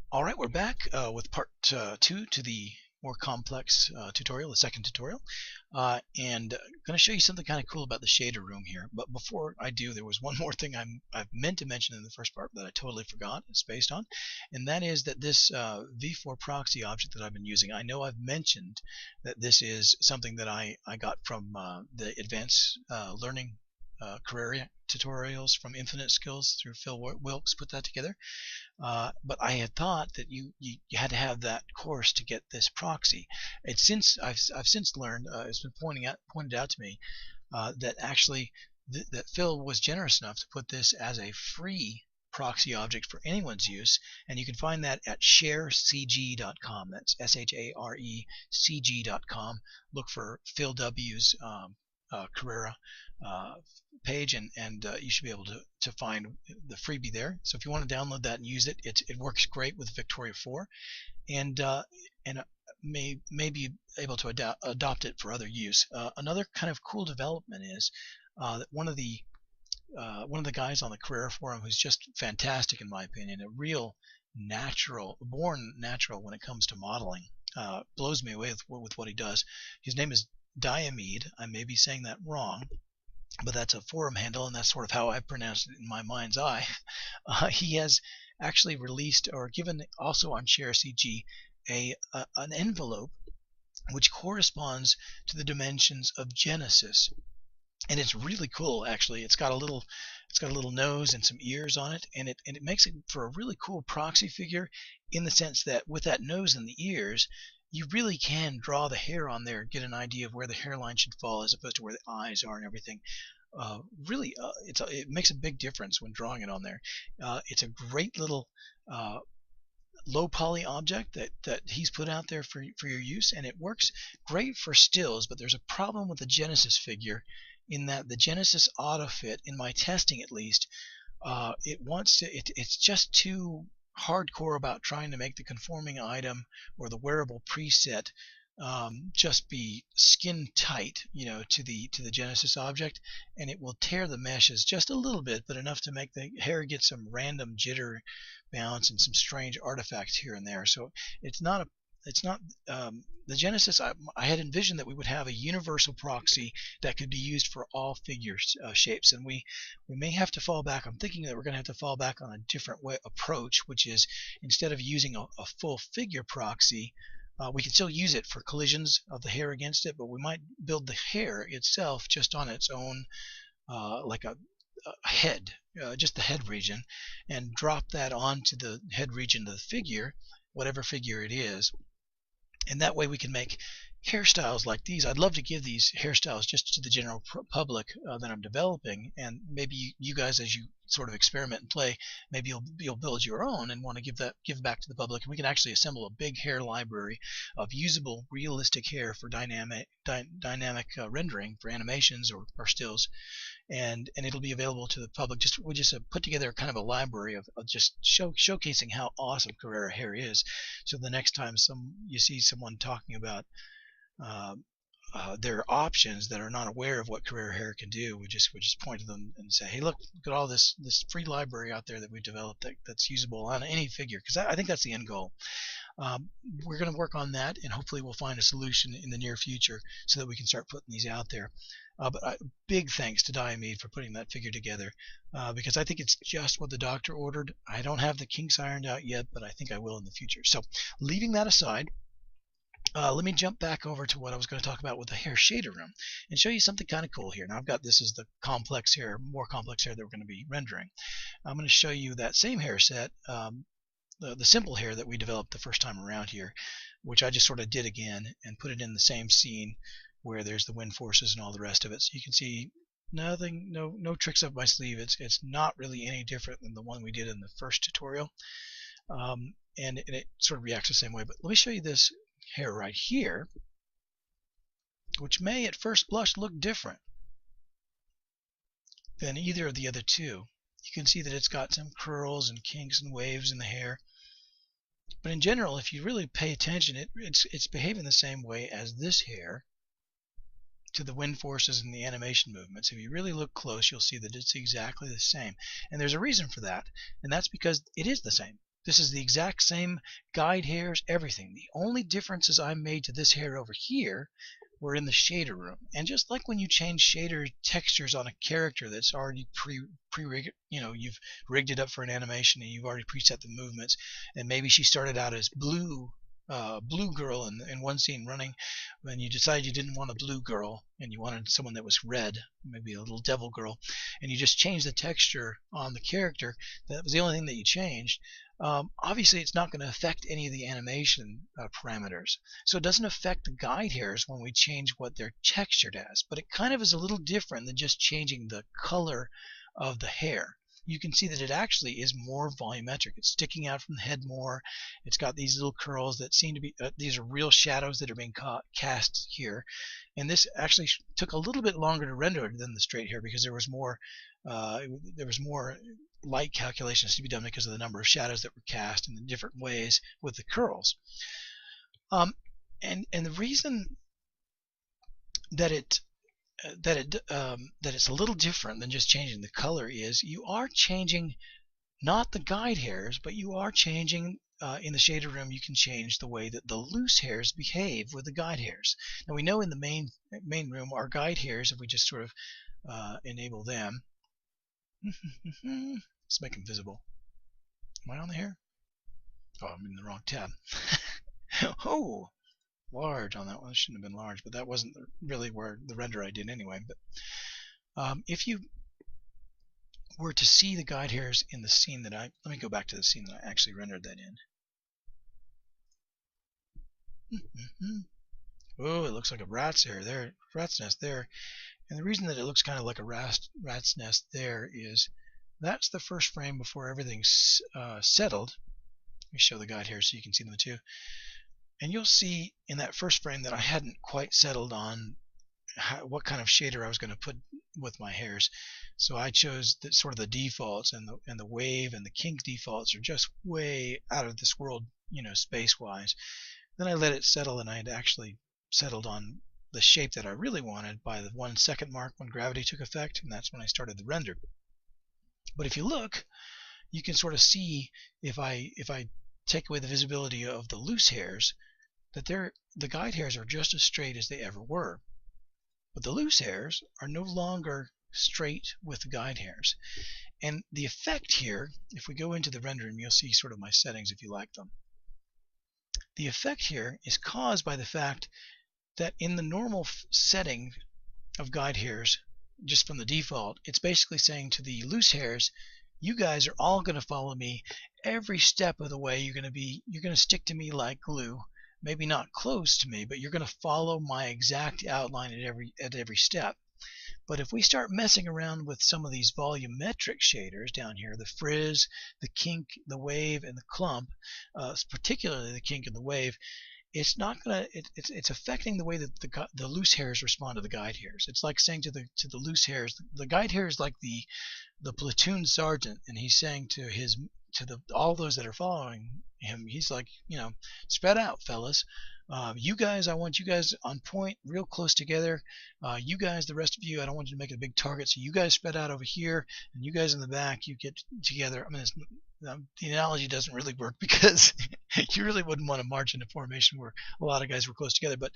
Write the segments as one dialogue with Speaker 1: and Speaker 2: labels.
Speaker 1: All right, we're back with part 2 to the more complex tutorial, the second tutorial, and going to show you something kind of cool about the shader room here. But before I do, there was one more thing I've meant to mention in the first part that I totally forgot and spaced on, and that is that this v4 proxy object that I've been using, I know I've mentioned that this is something that I got from the advanced learning Carrara tutorials from Infinite Skills through Phil Wilkes put that together. But I had thought that you had to have that course to get this proxy. I've since learned, it's been pointed out to me that actually that Phil was generous enough to put this as a free proxy object for anyone's use, and you can find that at sharecg.com. That's SHARECG.com. Look for Phil W's Carrara page, and you should be able to find the freebie there. So if you want to download that and use it, it works great with Victoria 4, and may be able to adopt it for other use. Another kind of cool development is that one of the guys on the Carrara forum, who's just fantastic in my opinion, a real born natural when it comes to modeling, blows me away with what he does. His name is Diamede. I may be saying that wrong, but that's a forum handle, and that's sort of how I pronounced it in my mind's eye. He has actually released, or given also on ShareCG, an envelope which corresponds to the dimensions of Genesis, and it's really cool. Actually, it's got a little nose and some ears on it, and it makes it for a really cool proxy figure, in the sense that with that nose and the ears, you really can draw the hair on there and get an idea of where the hairline should fall as opposed to where the eyes are and everything. Really, it makes a big difference when drawing it on there. It's a great little low poly object that he's put out there for your use, and it works great for stills. But there's a problem with the Genesis figure, in that the Genesis autofit, in my testing at least, it's just too hardcore about trying to make the conforming item or the wearable preset just be skin tight, to the Genesis object, and it will tear the meshes just a little bit, but enough to make the hair get some random jitter bounce and some strange artifacts here and there. So it's not the Genesis. I had envisioned that we would have a universal proxy that could be used for all figure shapes, and we may have to fall back. I'm thinking that we're going to have to fall back on a different approach, which is, instead of using a full figure proxy, we can still use it for collisions of the hair against it, but we might build the hair itself just on its own, like a head, just the head region, and drop that onto the head region of the figure, whatever figure it is. And that way we can make hairstyles like these. I'd love to give these hairstyles just to the general public that I'm developing, and maybe you guys, as you sort of experiment and play, maybe you'll build your own and want to give back to the public, and we can actually assemble a big hair library of usable, realistic hair for dynamic rendering for animations or stills, and it'll be available to the public. We just put together kind of a library of just showcasing how awesome Carrara hair is. So the next time you see someone talking about their options that are not aware of what Carrara hair can do, we just point to them and say, hey, look at all this free library out there that we've developed that's usable on any figure, because I think that's the end goal. We're going to work on that, and hopefully we'll find a solution in the near future so that we can start putting these out there. But big thanks to Diamede for putting that figure together, because I think it's just what the doctor ordered. I don't have the kinks ironed out yet, but I think I will in the future. So leaving that aside, let me jump back over to what I was going to talk about with the hair shader room and show you something kind of cool here. Now, I've got this is the more complex hair that we're going to be rendering. I'm going to show you that same hair set, the simple hair that we developed the first time around here, which I just sort of did again and put it in the same scene where there's the wind forces and all the rest of it. So you can see nothing, no tricks up my sleeve. It's not really any different than the one we did in the first tutorial, and it sort of reacts the same way. But let me show you this hair right here, which may at first blush look different than either of the other two. You can see that it's got some curls and kinks and waves in the hair, but in general, if you really pay attention, it's behaving the same way as this hair to the wind forces and the animation movements. If you really look close, you'll see that it's exactly the same, and there's a reason for that, and that's because it is the same. This is the exact same guide hairs, everything. The only differences I made to this hair over here were in the shader room. And just like when you change shader textures on a character that's already pre-rigged, you've rigged it up for an animation and you've already preset the movements, and maybe she started out as blue girl in one scene running, when you decided you didn't want a blue girl and you wanted someone that was red, maybe a little devil girl, and you just changed the texture on the character. That was the only thing that you changed. Obviously it's not going to affect any of the animation parameters, so it doesn't affect the guide hairs when we change what they're textured as, but it kind of is a little different than just changing the color of the hair. You can see that it actually is more volumetric. It's sticking out from the head more. It's got these little curls that seem to be, these are real shadows that are being cast here. And this actually took a little bit longer to render than the straight hair because there was more light calculations to be done because of the number of shadows that were cast in the different ways with the curls. And the reason that it's a little different than just changing the color is you are changing not the guide hairs, but you are changing in the shader room. You can change the way that the loose hairs behave with the guide hairs. Now we know in the main room our guide hairs, if we just sort of enable them, let's make them visible. Am I on the hair? Oh, I'm in the wrong tab. Oh, large on that one. It shouldn't have been large, but that wasn't really where the render I did anyway. But if you were to see the guide hairs in the scene that let me go back to the scene that I actually rendered that in. Oh, it looks like a rat's hair there, rat's nest there. And the reason that it looks kind of like a rat's nest there is that's the first frame before everything's settled. Let me show the guide hairs so you can see them too. And you'll see in that first frame that I hadn't quite settled on what kind of shader I was going to put with my hairs. So I chose sort of the defaults, and the wave and the kink defaults are just way out of this world, space-wise. Then I let it settle, and I had actually settled on the shape that I really wanted by the 1 second mark when gravity took effect, and that's when I started the render. But if you look, you can sort of see if I take away the visibility of the loose hairs, that the guide hairs are just as straight as they ever were. But the loose hairs are no longer straight with the guide hairs. And the effect here, if we go into the render room, you'll see sort of my settings if you like them. The effect here is caused by the fact that in the normal setting of guide hairs, just from the default, it's basically saying to the loose hairs, you guys are all going to follow me every step of the way. You're going to stick to me like glue. Maybe not close to me, but you're going to follow my exact outline at every step. But if we start messing around with some of these volumetric shaders down here, the frizz, the kink, the wave, and the clump, particularly the kink and the wave, it's not gonna. It's affecting the way that the loose hairs respond to the guide hairs. It's like saying to the loose hairs, the guide hair is like the platoon sergeant, and he's saying to all those that are following him, he's like, spread out, fellas. You guys, I want you guys on point, real close together. You guys, the rest of you, I don't want you to make a big target, so you guys spread out over here, and you guys in the back, you get together. I mean, the analogy doesn't really work because you really wouldn't want to march in a formation where a lot of guys were close together. But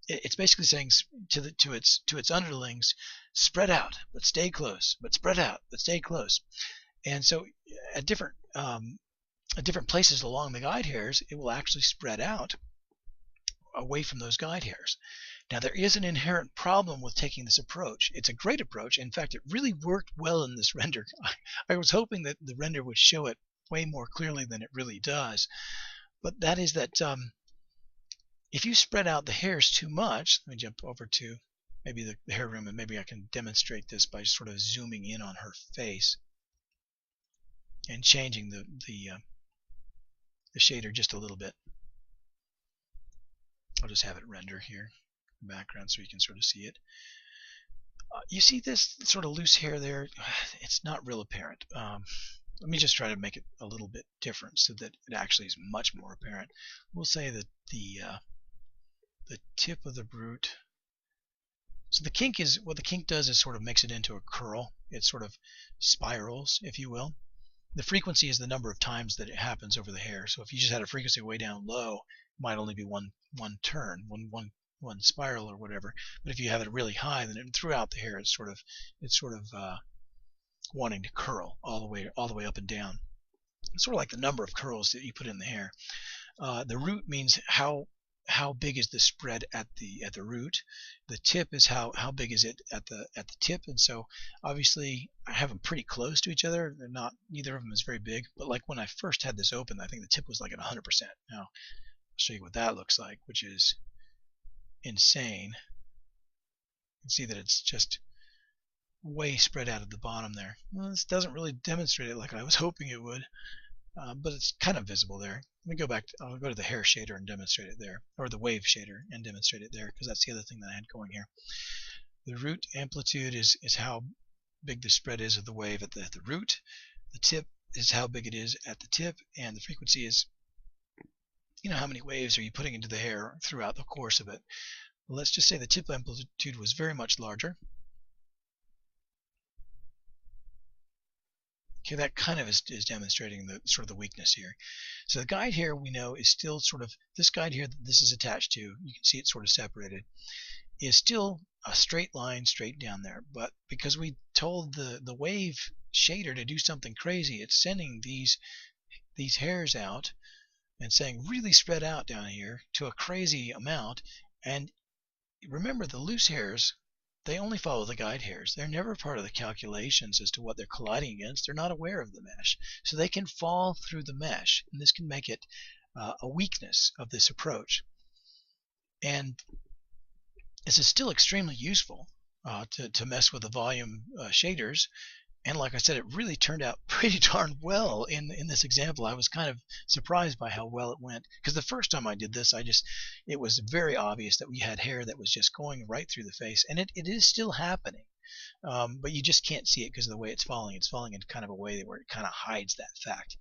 Speaker 1: it's basically saying to its underlings, spread out, but stay close. But spread out, but stay close. And so at different places along the guide hairs, it will actually spread out away from those guide hairs. Now, there is an inherent problem with taking this approach. It's a great approach. In fact, it really worked well in this render. I was hoping that the render would show it way more clearly than it really does. But that is that if you spread out the hairs too much, let me jump over to maybe the hair room, and maybe I can demonstrate this by sort of zooming in on her face and changing the shader just a little bit. I'll just have it render here in the background so you can sort of see it. You see this sort of loose hair there? It's not real apparent. Let me just try to make it a little bit different so that it actually is much more apparent. We'll say that the tip of the root. So the kink is, what the kink does is sort of makes it into a curl. It sort of spirals, if you will. The frequency is the number of times that it happens over the hair. So if you just had a frequency way down low, it might only be one turn, one spiral or whatever. But if you have it really high, then throughout the hair, it's sort of wanting to curl all the way up and down. It's sort of like the number of curls that you put in the hair. The root means how big is the spread at the root. The tip is how big is it at the tip. And so obviously I have them pretty close to each other. They're not, neither of them is very big, but like when I first had this open, I think the tip was like at 100%. Now I'll show you what that looks like, which is insane. You can see that it's just way spread out at the bottom there. Well, this doesn't really demonstrate it like I was hoping it would, but it's kind of visible there. Let me go back. I'll go to the hair shader and demonstrate it there, or the wave shader and demonstrate it there, because that's the other thing that I had going here. The root amplitude is how big the spread is of the wave at the root. The tip is how big it is at the tip, and the frequency is, how many waves are you putting into the hair throughout the course of it. Well, let's just say the tip amplitude was very much larger. Okay, that kind of is demonstrating the sort of the weakness here. So the guide hair we know is still sort of, this guide here that this is attached to, you can see it's sort of separated, is still a straight line straight down there. But because we told the wave shader to do something crazy, it's sending these hairs out and saying really spread out down here to a crazy amount. And remember, the loose hairs, they only follow the guide hairs. They're never part of the calculations as to what they're colliding against. They're not aware of the mesh. So they can fall through the mesh, and this can make it a weakness of this approach. And this is still extremely useful to mess with the volume shaders. And like I said, it really turned out pretty darn well in this example. I was kind of surprised by how well it went, because the first time I did this, it was very obvious that we had hair that was just going right through the face, and it is still happening, but you just can't see it because of the way it's falling. It's falling in kind of a way where it kind of hides that fact.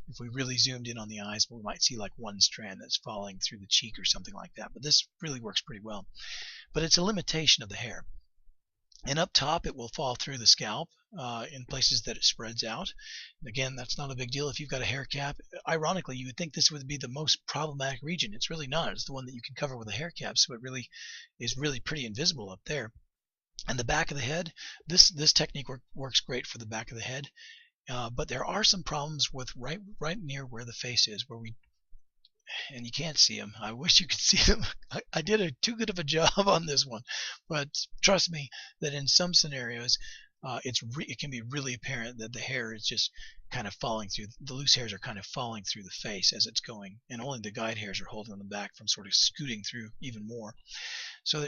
Speaker 1: If we really zoomed in on the eyes, we might see like one strand that's falling through the cheek or something like that, but this really works pretty well. But it's a limitation of the hair. And up top, it will fall through the scalp in places that it spreads out. And again, that's not a big deal if you've got a hair cap. Ironically, you would think this would be the most problematic region. It's really not. It's the one that you can cover with a hair cap, so it really is pretty invisible up there. And the back of the head, this technique works great for the back of the head, but there are some problems with right near where the face is, and you can't see them. I wish you could see them. I did too good of a job on this one, but trust me that in some scenarios it can be really apparent that the hair is just kind of falling through. The loose hairs are kind of falling through the face as it's going, and only the guide hairs are holding them back from sort of scooting through even more. So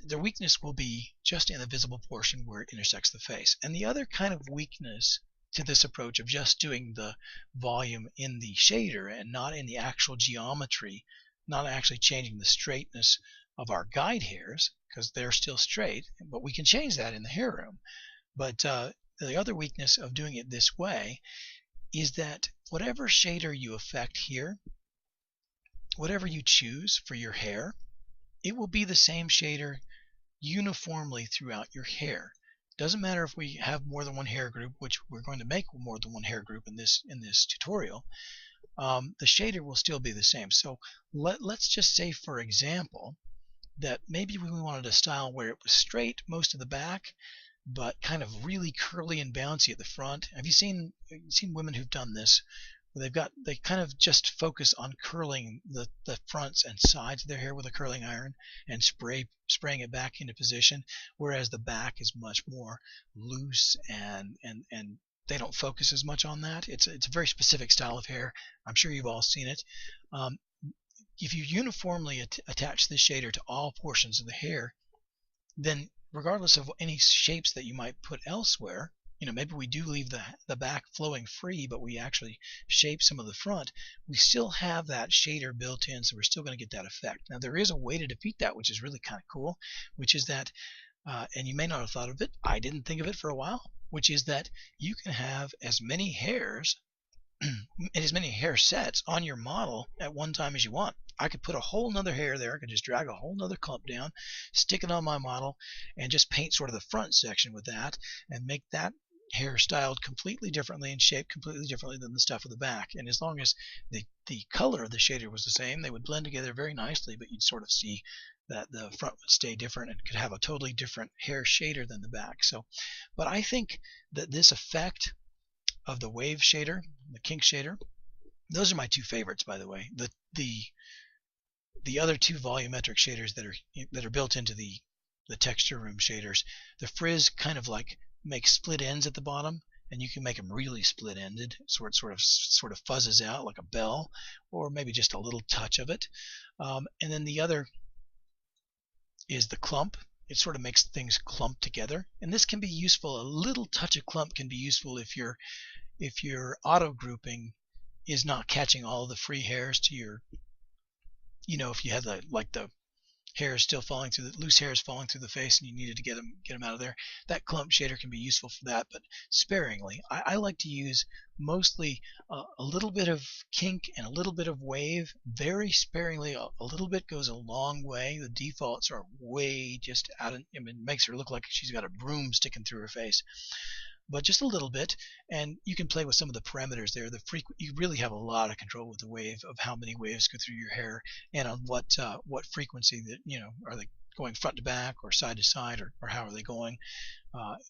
Speaker 1: the weakness will be just in the visible portion where it intersects the face. And the other kind of weakness to this approach of just doing the volume in the shader and not in the actual geometry, not actually changing the straightness of our guide hairs, because they're still straight, but we can change that in the hair room. But the other weakness of doing it this way is that whatever shader you affect here, whatever you choose for your hair, it will be the same shader uniformly throughout your hair. Doesn't matter if we have more than one hair group, which we're going to make more than one hair group in this tutorial. The shader will still be the same. So let's just say, for example, that maybe we wanted a style where it was straight most of the back, but kind of really curly and bouncy at the front. Have you seen women who've done this? They kind of just focus on curling the fronts and sides of their hair with a curling iron and spraying it back into position, whereas the back is much more loose and they don't focus as much on that. It's a very specific style of hair. I'm sure you've all seen it. If you uniformly attach this shader to all portions of the hair, then regardless of any shapes that you might put elsewhere, maybe we do leave the back flowing free, but we actually shape some of the front, we still have that shader built in, so we're still going to get that effect. Now, there is a way to defeat that, which is really kind of cool, which is that, and you may not have thought of it, I didn't think of it for a while, which is that you can have as many hairs and as many hair sets on your model at one time as you want. I could put a whole nother hair there. I could just drag a whole nother clump down, stick it on my model, and just paint sort of the front section with that, and make that hair styled completely differently and shaped completely differently than the stuff of the back. And as long as the color of the shader was the same, they would blend together very nicely, but you'd sort of see that the front would stay different and could have a totally different hair shader than the back. So, but I think that this effect of the wave shader, the kink shader, those are my two favorites, by the way. The other two volumetric shaders that are built into the texture room shaders, the frizz kind of like makes split ends at the bottom, and you can make them really split ended, so it sort of fuzzes out like a bell, or maybe just a little touch of it. And then the other is the clump. It sort of makes things clump together, and this can be useful. A little touch of clump can be useful if your auto grouping is not catching all the free hairs to your, if you had the hair is still falling through the loose hairs falling through the face and you needed to get them out of there. That clump shader can be useful for that, but sparingly. I like to use mostly a little bit of kink and a little bit of wave, very sparingly. A little bit goes a long way. The defaults are way just out of, it makes her look like she's got a broom sticking through her face. But just a little bit, and you can play with some of the parameters there. You really have a lot of control with the wave, of how many waves go through your hair and on what frequency that, are they going front to back or side to side, or how are they going.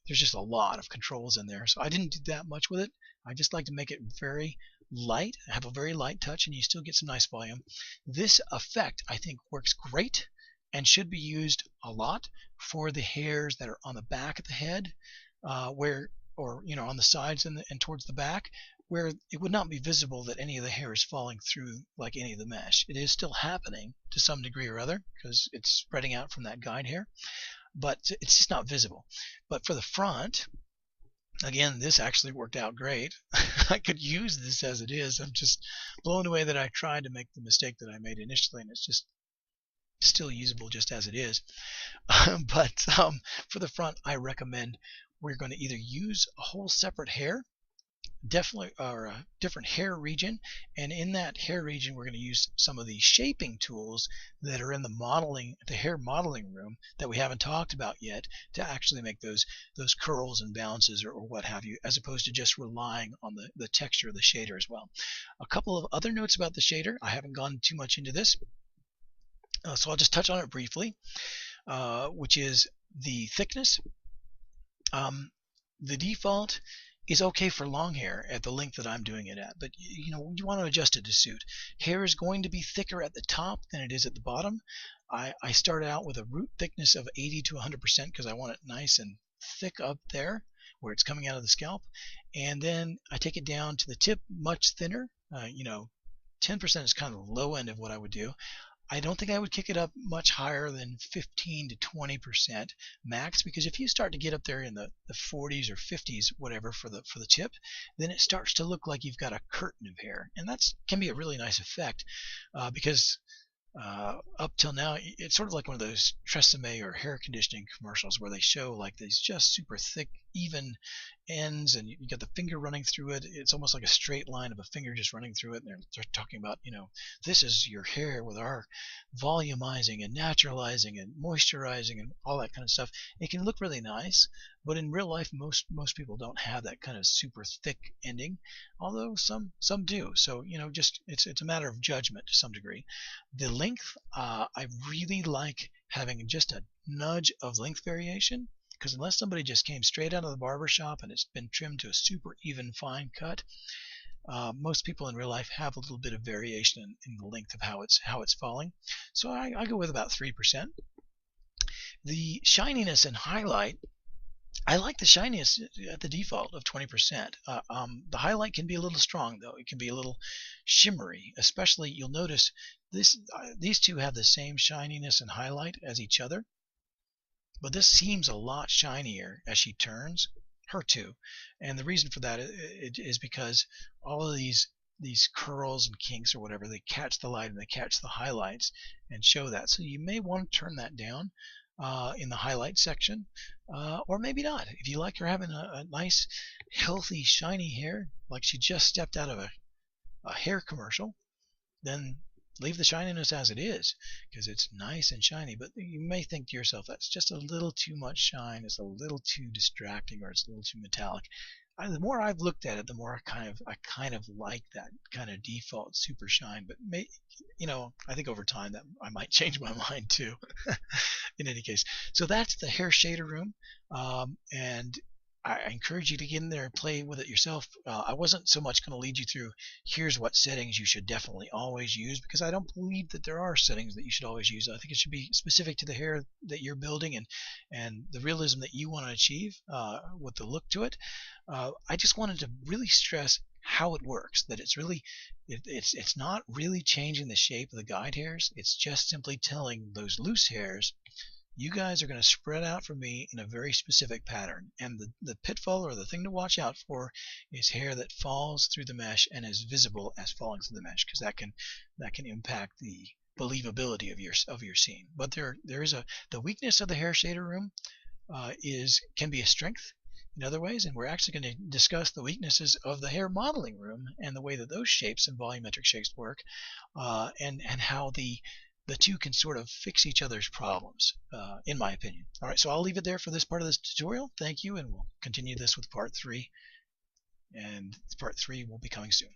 Speaker 1: There's just a lot of controls in there, so I didn't do that much with it. I just like to make it very light, have a very light touch, and you still get some nice volume. This effect, I think, works great and should be used a lot for the hairs that are on the back of the head, or on the sides and towards the back, where it would not be visible that any of the hair is falling through like any of the mesh. It is still happening to some degree or other because it's spreading out from that guide hair, but it's just not visible. But for the front, again, this actually worked out great. I could use this as it is. I'm just blown away that I tried to make the mistake that I made initially, and it's just still usable just as it is. But for the front, I recommend we're going to either use a whole separate hair, definitely, or a different hair region, and in that hair region we're going to use some of the shaping tools that are in the hair modeling room that we haven't talked about yet, to actually make those curls and bounces or what have you, as opposed to just relying on the texture of the shader as well. A couple of other notes about the shader. I haven't gone too much into this, so I'll just touch on it briefly, which is the thickness. The default is okay for long hair at the length that I'm doing it at, but you want to adjust it to suit. Hair is going to be thicker at the top than it is at the bottom. I started out with a root thickness of 80 to 100% because I want it nice and thick up there where it's coming out of the scalp, and then I take it down to the tip much thinner. 10% is kind of the low end of what I would do. I don't think I would kick it up much higher than 15 to 20% max, because if you start to get up there in the 40s or 50s, whatever, for the tip, then it starts to look like you've got a curtain of hair, and that can be a really nice effect, because up till now it's sort of like one of those Tresemme or hair conditioning commercials where they show like these just super thick even ends, and you got the finger running through it. It's almost like a straight line of a finger just running through it, and they're talking about, this is your hair with our volumizing and naturalizing and moisturizing and all that kind of stuff. It can look really nice, but in real life most people don't have that kind of super thick ending, although some do. So just it's a matter of judgment to some degree. The length, I really like having just a nudge of length variation, because unless somebody just came straight out of the barber shop and it's been trimmed to a super even fine cut, most people in real life have a little bit of variation in the length of how it's falling. So I go with about 3%. The shininess and highlight, I like the shininess at the default of 20%. The highlight can be a little strong, though. It can be a little shimmery. Especially, you'll notice these two have the same shininess and highlight as each other, but this seems a lot shinier as she turns, her too. And the reason for that is because all of these curls and kinks or whatever, they catch the light and they catch the highlights and show that. So you may want to turn that down in the highlight section, or maybe not. If you like her having a nice, healthy, shiny hair, like she just stepped out of a hair commercial, then leave the shininess as it is because it's nice and shiny. But you may think to yourself, that's just a little too much shine. It's a little too distracting, or it's a little too metallic. The more I've looked at it, the more I kind of like that kind of default super shine. But I think over time that I might change my mind too. In any case, so that's the hair shader room, and I encourage you to get in there and play with it yourself. I wasn't so much going to lead you through here's what settings you should definitely always use, because I don't believe that there are settings that you should always use. I think it should be specific to the hair that you're building and the realism that you want to achieve with the look to it. I just wanted to really stress how it works, that it's not really changing the shape of the guide hairs. It's just simply telling those loose hairs, you guys are going to spread out for me in a very specific pattern. And the pitfall, or the thing to watch out for, is hair that falls through the mesh and is visible as falling through the mesh, because that can impact the believability of your scene. But there is the weakness of the hair shader room can be a strength in other ways, and we're actually going to discuss the weaknesses of the hair modeling room and the way that those shapes and volumetric shapes work, and how the two can sort of fix each other's problems, in my opinion. All right, so I'll leave it there for this part of this tutorial. Thank you, and we'll continue this with part 3, and part 3 will be coming soon.